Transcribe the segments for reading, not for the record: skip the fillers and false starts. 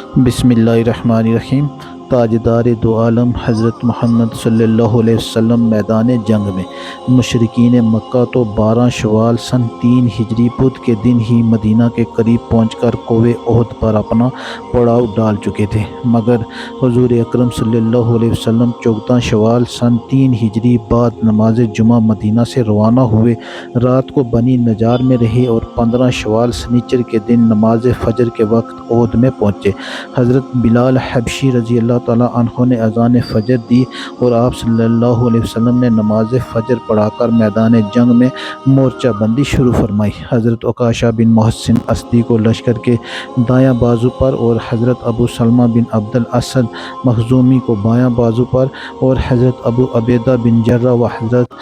بسم اللہ الرحمن الرحیم۔ تاجدار دو عالم حضرت محمد صلی اللہ علیہ وسلم میدان جنگ میں مشرکین مکہ تو 12 شوال سن 3 ہجری بدھ کے دن ہی مدینہ کے قریب پہنچ کر کوہ احد پر اپنا پڑاؤ ڈال چکے تھے، مگر حضور اکرم صلی اللہ علیہ وسلم 14 شوال سن 3 ہجری بعد نماز جمعہ مدینہ سے روانہ ہوئے، رات کو بنی نجار میں رہے اور 15 شوال سنیچر کے دن نماز فجر کے وقت احد میں پہنچے۔ حضرت بلال حبشی رضی اللہ تعالیٰ عنہ نے اذان فجر دی اور آپ صلی اللہ علیہ وسلم نے نماز فجر پڑھا کر میدان جنگ میں مورچہ بندی شروع فرمائی۔ حضرت عکاشہ بن محسن اسدی کو لشکر کے دایاں بازو پر اور حضرت ابو سلمہ بن عبد الاسد مخزومی کو بایاں بازو پر اور حضرت ابو عبیدہ بن جرہ و حضرت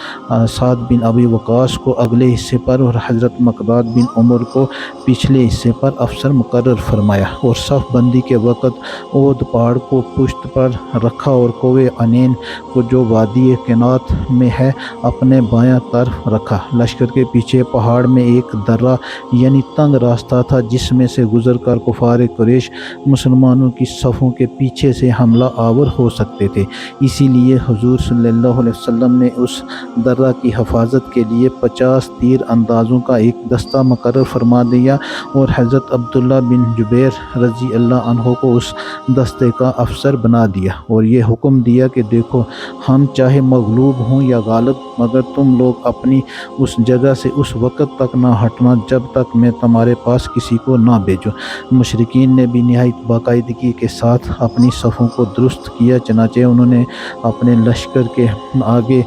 سعد بن ابی وقاص کو اگلے حصے پر اور حضرت مقداد بن عمر کو پچھلے حصے پر افسر مقرر فرمایا، اور صف بندی کے وقت احد پہاڑ کو پشت پر رکھا اور کوہ عنین کو جو وادی کنات میں ہے اپنے بایاں طرف رکھا۔ لشکر کے پیچھے پہاڑ میں ایک درہ یعنی تنگ راستہ تھا جس میں سے گزر کر کفار قریش مسلمانوں کی صفوں کے پیچھے سے حملہ آور ہو سکتے تھے، اسی لیے حضور صلی اللہ علیہ وسلم نے اس درہ کی حفاظت کے لیے 50 تیر اندازوں کا ایک دستہ مقرر فرما دیا اور حضرت عبداللہ بن جبیر رضی اللہ عنہ کو اس دستے کا افسر بنا دیا اور یہ حکم دیا کہ دیکھو، ہم چاہے مغلوب ہوں یا غالب، مگر تم لوگ اپنی اس جگہ سے اس وقت تک نہ ہٹنا جب تک میں تمہارے پاس کسی کو نہ بھیجوں۔ مشرکین نے بھی نہایت باقاعدگی کے ساتھ اپنی صفوں کو درست کیا، چنانچہ انہوں نے اپنے لشکر کے آگے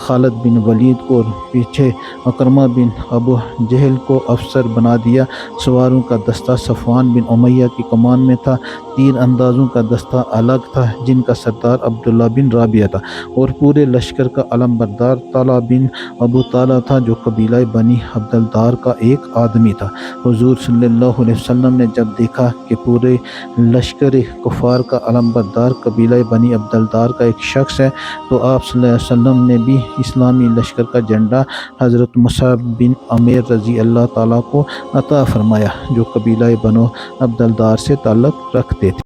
خالد بن ولید کو اور پیچھے عکرمہ بن ابو جہل کو افسر بنا دیا۔ سواروں کا دستہ صفوان بن امیہ کی کمان میں تھا، تیر اندازوں کا دستہ الگ تھا جن کا سردار عبداللہ بن رابعہ تھا، اور پورے لشکر کا علم بردار طلحہ بن ابو طلحہ تھا جو قبیلہ بنی عبدالدار کا ایک آدمی تھا۔ حضور صلی اللہ علیہ وسلم نے جب دیکھا کہ پورے لشکر کفار کا علم بردار قبیلہ بنی عبدالدار کا ایک شخص ہے، تو آپ صلی اللہ علیہ وسلم نے بھی اسلامی لشکر کا جھنڈا حضرت مصعب بن عمیر رضی اللہ تعالیٰ کو عطا فرمایا جو قبیلہ بنو عبدالدار سے تعلق رکھتے تھے۔